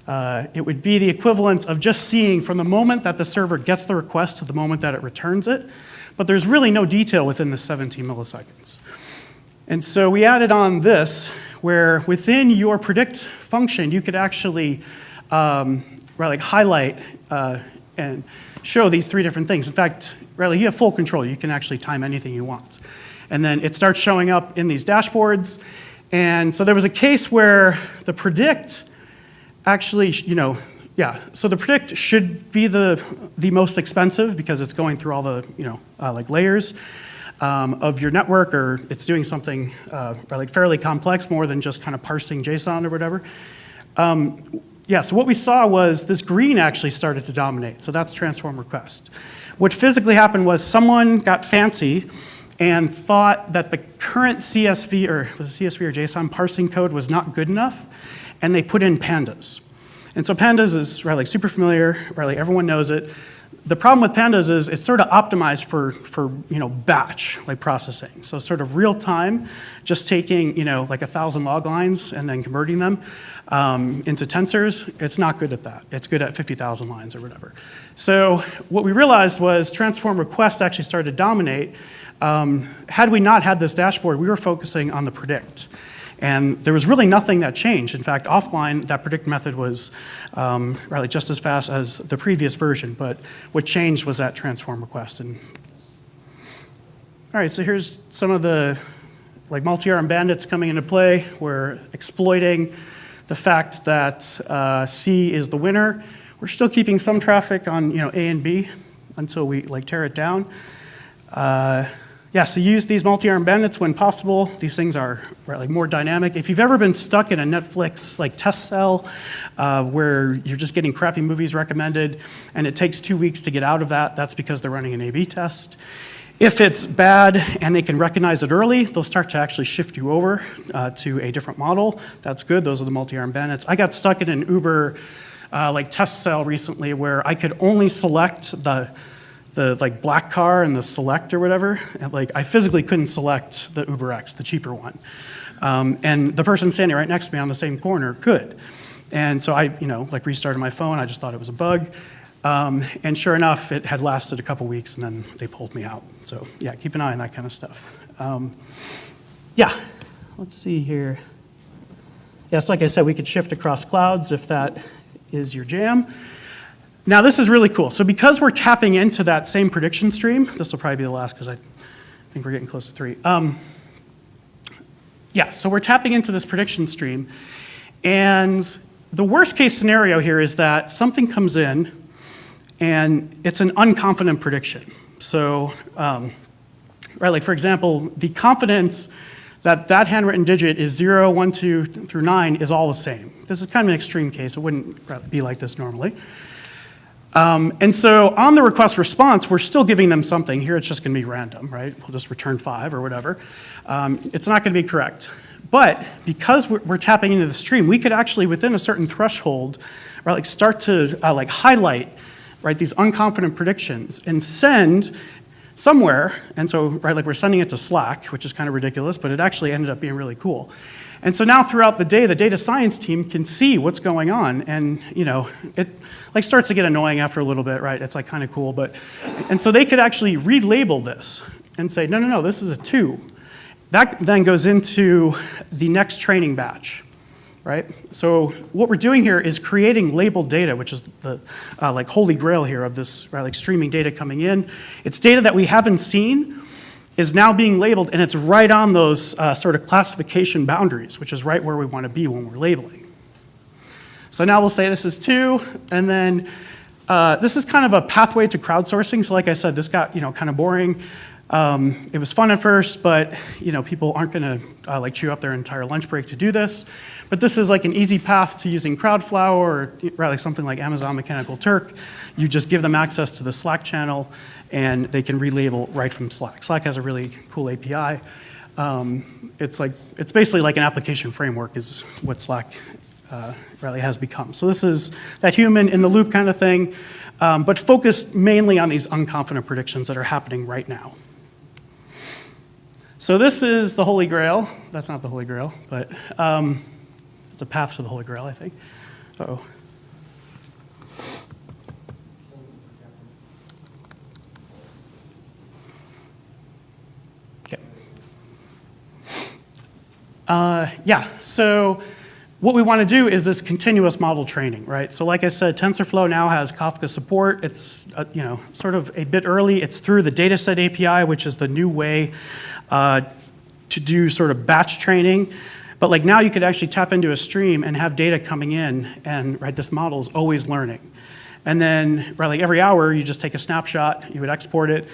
it would be the equivalent of just seeing from the moment that the server gets the request to the moment that it returns it, but there's really no detail within the 17 milliseconds. And so we added on this, where within your predict function, you could actually like highlight and show these three different things. In fact, Riley, you have full control. You can actually time anything you want. And then it starts showing up in these dashboards. And so there was a case where the predict actually, so the predict should be the most expensive because it's going through all the, like layers of your network, or it's doing something like fairly complex, more than just kind of parsing JSON or whatever. So what we saw was this green actually started to dominate. So that's transform request. What physically happened was someone got fancy and thought that the current CSV or JSON parsing code was not good enough, and they put in pandas. And so pandas is like super familiar, like everyone knows it. The problem with pandas is it's sort of optimized for batch like processing. So sort of real time, just taking like 1,000 log lines and then converting them into tensors. It's not good at that. It's good at 50,000 lines or whatever. So what we realized was transform request actually started to dominate. Had we not had this dashboard, we were focusing on the predict. And there was really nothing that changed. In fact, offline, that predict method was really just as fast as the previous version, but what changed was that transform request. And all right, so here's some of the like multi-arm bandits coming into play. We're exploiting the fact that C is the winner. We're still keeping some traffic on A and B until we like tear it down. So use these multi-arm bandits when possible. These things are like more dynamic. If you've ever been stuck in a Netflix like test cell where you're just getting crappy movies recommended and it takes 2 weeks to get out of that, that's because they're running an A/B test. If it's bad and they can recognize it early, they'll start to actually shift you over to a different model. That's good. Those are the multi-arm bandits. I got stuck in an Uber like test cell recently where I could only select the like black car and the select or whatever. And, like I physically couldn't select the Uber X, the cheaper one. And the person standing right next to me on the same corner could. And so I, like restarted my phone. I just thought it was a bug. And sure enough, it had lasted a couple weeks and then they pulled me out. So yeah, keep an eye on that kind of stuff. Let's see here. Yes, like I said, we could shift across clouds if that is your jam. Now this is really cool. So because we're tapping into that same prediction stream, this will probably be the last because I think we're getting close to 3. So we're tapping into this prediction stream. And the worst case scenario here is that something comes in and it's an unconfident prediction. So, like for example, the confidence that that handwritten digit is 0, 1, 2 through 9 is all the same. This is kind of an extreme case. It wouldn't be like this normally. And so on the request response, we're still giving them something. Here it's just going to be random, right? We'll just return 5 or whatever. It's not going to be correct. But because we're tapping into the stream, we could actually, within a certain threshold, like start to like highlight these unconfident predictions and send somewhere. And so like we're sending it to Slack, which is kind of ridiculous, but it actually ended up being really cool. And so now throughout the day, the data science team can see what's going on. And it like starts to get annoying after a little bit, right? It's like kind of cool. And so they could actually relabel this and say, no, this is a 2. That then goes into the next training batch, right? So what we're doing here is creating labeled data, which is the like holy grail here of this like streaming data coming in. It's data that we haven't seen, is now being labeled, and it's right on those sort of classification boundaries, which is right where we want to be when we're labeling. So now we'll say this is 2, and then this is kind of a pathway to crowdsourcing. So like I said, this got kind of boring. It was fun at first, but people aren't going to like chew up their entire lunch break to do this. But this is like an easy path to using Crowdflower or like something like Amazon Mechanical Turk. You just give them access to the Slack channel, and they can relabel right from Slack. Slack has a really cool API. It's basically like an application framework is what Slack really has become. So this is that human in the loop kind of thing, but focused mainly on these unconfident predictions that are happening right now. So this is the Holy Grail. That's not the Holy Grail, but it's a path to the Holy Grail, I think. Uh-oh. So what we want to do is this continuous model training, right? So like I said, TensorFlow now has Kafka support. It's sort of a bit early. It's through the dataset API, which is the new way to do sort of batch training. But like now you could actually tap into a stream and have data coming in, and this model is always learning. And then like every hour you just take a snapshot, you would export it,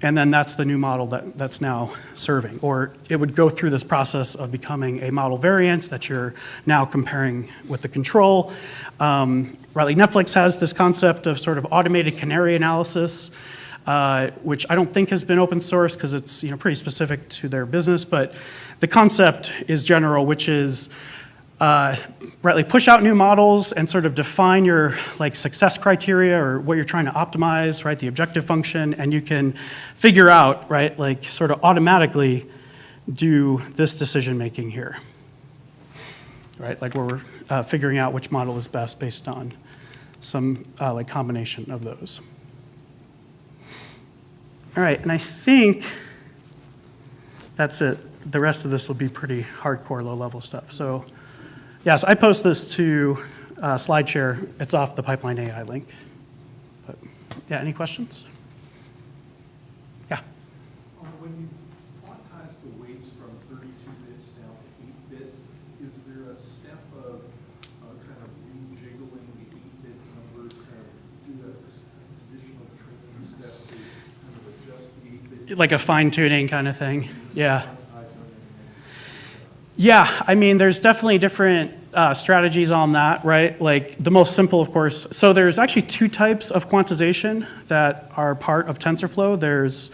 and then that's the new model that's now serving. Or it would go through this process of becoming a model variant that you're now comparing with the control. Like Netflix has this concept of sort of automated canary analysis, which I don't think has been open source because it's pretty specific to their business, but the concept is general, which is like push out new models and sort of define your like success criteria or what you're trying to optimize, right? The objective function, and you can figure out, right? Like sort of automatically do this decision making here, right? Like where we're figuring out which model is best based on some like combination of those. All right, and I think that's it. The rest of this will be pretty hardcore, low-level stuff. So, yes, I post this to SlideShare. It's off the PipelineAI link. But, yeah, any questions? Yeah. When you quantize the weights from 32 bits down to 8 bits, is there a step of kind of rejiggling the 8-bit numbers, kind of do an additional training step to kind of adjust the 8-bit? Like a fine-tuning kind of thing. Yeah. Yeah, I mean, there's definitely different strategies on that, right? Like the most simple, of course. So there's actually two types of quantization that are part of TensorFlow. There's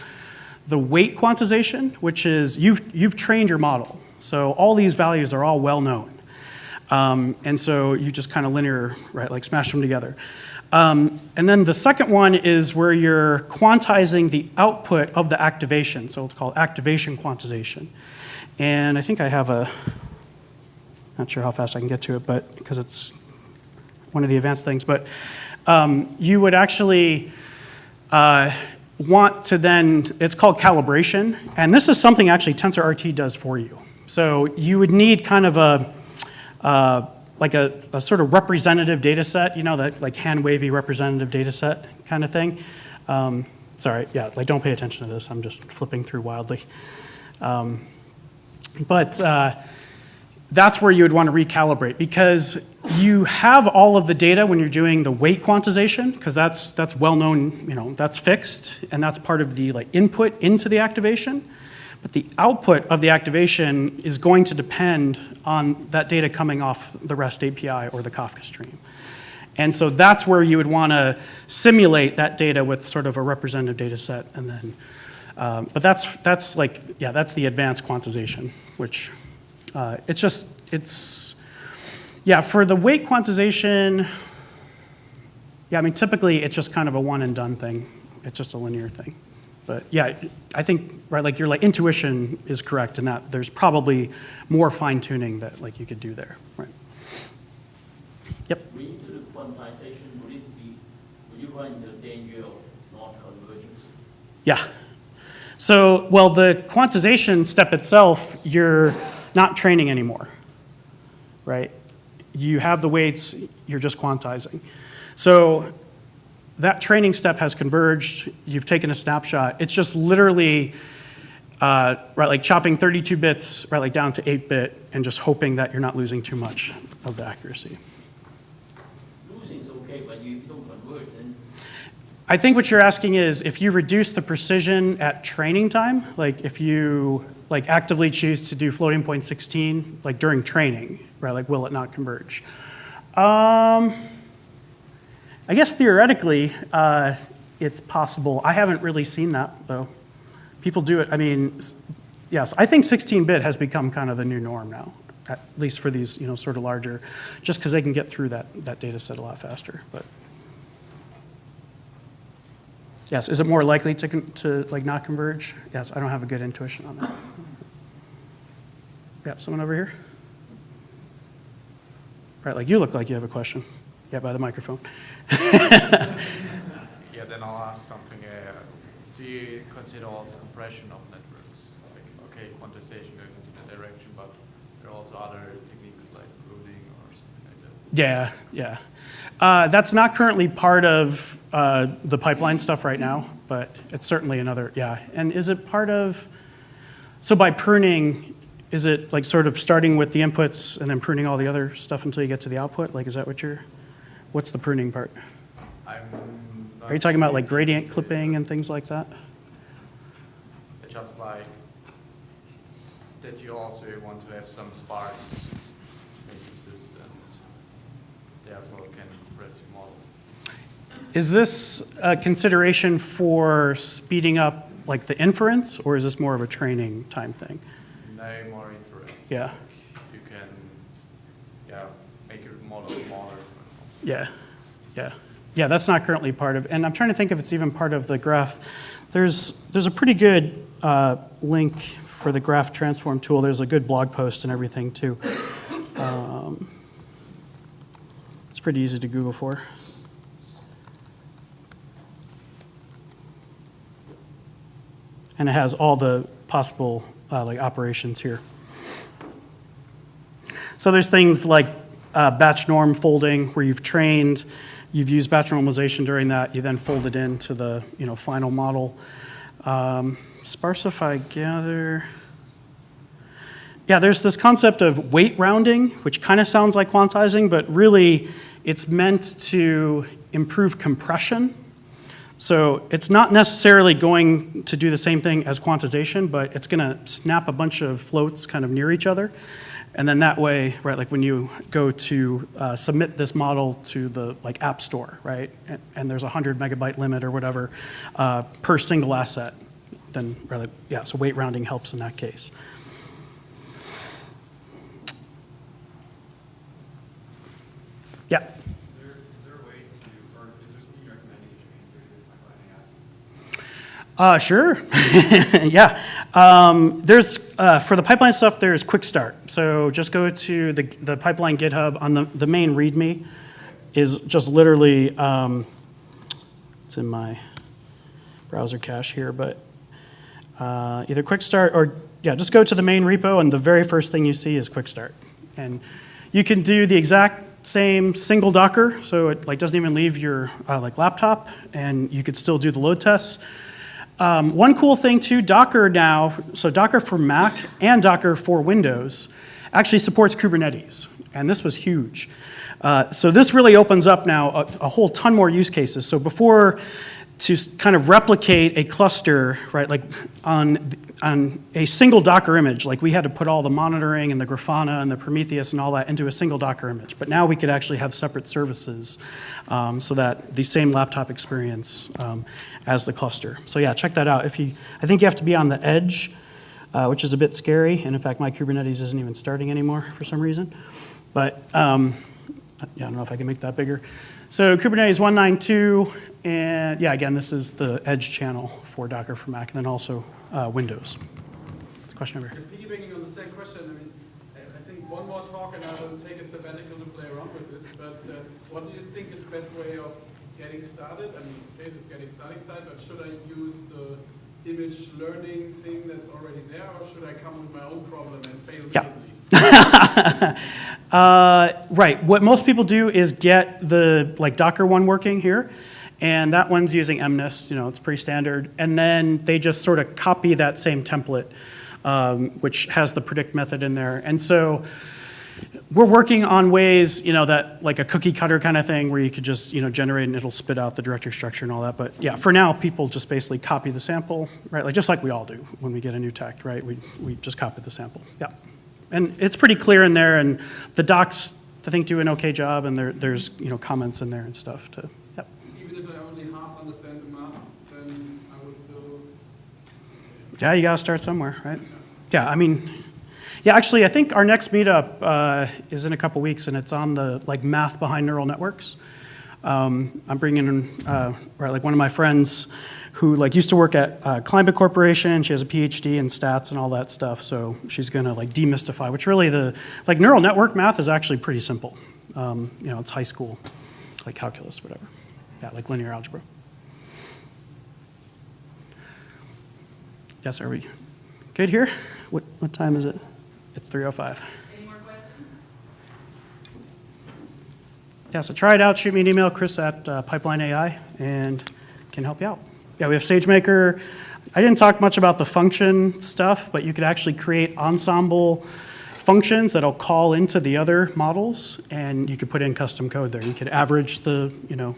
the weight quantization, which is you've trained your model. So all these values are all well known. And so you just kind of linear, right, like smash them together. And then the second one is where you're quantizing the output of the activation. So it's called activation quantization. And I think I have not sure how fast I can get to it, but because it's one of the advanced things, but you would actually want to then, it's called calibration, and this is something actually TensorRT does for you. So you would need kind of like a sort of representative data set, that like hand-wavy representative data set kind of thing. Sorry, yeah, like don't pay attention to this, I'm just flipping through wildly. But that's where you would want to recalibrate, because you have all of the data when you're doing the weight quantization, because that's well known, that's fixed, and that's part of the like input into the activation. But the output of the activation is going to depend on that data coming off the REST API or the Kafka stream. And so that's where you would want to simulate that data with sort of a representative data set, and then but that's like, yeah, that's the advanced quantization, which yeah, for the weight quantization, yeah, I mean, typically it's just kind of a one and done thing. It's just a linear thing. But yeah, I think, right, like your like intuition is correct in that there's probably more fine tuning that like you could do there, right? Yep. Into the quantization, would you run into the danger of non-convergence? Yeah. So, well, the quantization step itself, you're not training anymore, right? You have the weights, you're just quantizing. So that training step has converged, you've taken a snapshot. It's just literally, right, like chopping 32 bits, right, like down to 8-bit and just hoping that you're not losing too much of the accuracy. Losing is okay, but you don't converge, then. I think what you're asking is if you reduce the precision at training time, like if you like actively choose to do floating point 16, like during training, right, like will it not converge? I guess theoretically, it's possible. I haven't really seen that, though. People do it. I mean, yes, I think 16-bit has become kind of the new norm now, at least for these, sort of larger, just because they can get through that data set a lot faster. But yes, is it more likely to like not converge? Yes, I don't have a good intuition on that. Yeah, someone over here? Right, like you look like you have a question. Yeah, by the microphone. Yeah, then I'll ask something. Do you consider also compression of networks? Like, okay, quantization goes into that direction, but there are also other techniques like pruning or Yeah, yeah. That's not currently part of the pipeline stuff right now, but it's certainly another, yeah. And is it part of, so by pruning, is it like sort of starting with the inputs and then pruning all the other stuff until you get to the output? Like, is that what what's the pruning part? Are you talking about like gradient clipping and things like that? Just like that you also want to have some sparse matrices and therefore can compress your model. Is this a consideration for speeding up like the inference, or is this more of a training time thing? No more inference. Yeah. You can make your model smaller. Yeah, yeah. Yeah, that's not currently part of, and I'm trying to think if it's even part of the graph. There's a pretty good link for the graph transform tool. There's a good blog post and everything too. It's pretty easy to Google for. And it has all the possible like operations here. So there's things like batch norm folding, where you've used batch normalization during that, you then fold it into the final model. Sparsify gather. Yeah, there's this concept of weight rounding, which kind of sounds like quantizing, but really it's meant to improve compression. So it's not necessarily going to do the same thing as quantization, but it's going to snap a bunch of floats kind of near each other. And then that way, right, like when you go to submit this model to the like app store, right, and there's a 100 megabyte limit or whatever per single asset, then really, yeah, so weight rounding helps in that case. Yeah. Is there a way to, or is there something you recommend you train for PipelineAI? Sure. Yeah. There's for the pipeline stuff, there's quick start. So just go to the pipeline GitHub on the main README is just literally it's in my browser cache here, but either quick start or yeah, just go to the main repo and the very first thing you see is quick start, and you can do the exact same single Docker, so it like doesn't even leave your like laptop, and you could still do the load tests. One cool thing too, Docker now, so Docker for Mac and Docker for Windows actually supports Kubernetes, and this was huge. So this really opens up now a whole ton more use cases. So before, to kind of replicate a cluster, right, like on a single Docker image, like we had to put all the monitoring and the Grafana and the Prometheus and all that into a single Docker image. But now we could actually have separate services so that the same laptop experience as the cluster. So yeah, check that out. I think you have to be on the edge, which is a bit scary. And in fact, my Kubernetes isn't even starting anymore for some reason. But yeah, I don't know if I can make that bigger. So Kubernetes 192, and yeah, again, this is the edge channel for Docker for Mac, and then also Windows. Question over here. Piggybacking on the same question, I mean, I think one more talk and I will take a sabbatical to play around with this, but what do you think is the best way of getting started? I mean, this is getting starting side, but should I use the image learning thing that's already there, or should I come with my own problem and fail miserably? Right. What most people do is get the like Docker one working here, and that one's using MNIST. It's pretty standard. And then they just sort of copy that same template, which has the predict method in there. And so we're working on ways, that like a cookie cutter kind of thing where you could just, generate and it'll spit out the directory structure and all that. But yeah, for now, people just basically copy the sample, right? Like just like we all do when we get a new tech, right? We just copy the sample. Yeah. And it's pretty clear in there, and the docs, I think, do an okay job, and there's comments in there and stuff to, yep. Even if I only half understand the math, then I will still... Yeah, you gotta start somewhere, right? Yeah, I mean, yeah, actually, I think our next meetup is in a couple weeks, and it's on the like math behind neural networks. I'm bringing in, right, like one of my friends who like used to work at Climate Corporation. She has a PhD in stats and all that stuff. So she's gonna like demystify, which really like neural network math is actually pretty simple. It's high school, like calculus, whatever. Yeah, like linear algebra. Yes, are we good here? What time is it? It's 3:05. Any more questions? Yeah, so try it out. Shoot me an email, Chris at PipelineAI, and can help you out. Yeah, we have SageMaker. I didn't talk much about the function stuff, but you could actually create ensemble functions that'll call into the other models, and you could put in custom code there. You could average the,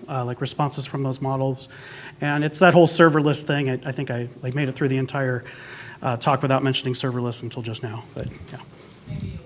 like responses from those models, and it's that whole serverless thing. I think I made it through the entire talk without mentioning serverless until just now, but yeah. Maybe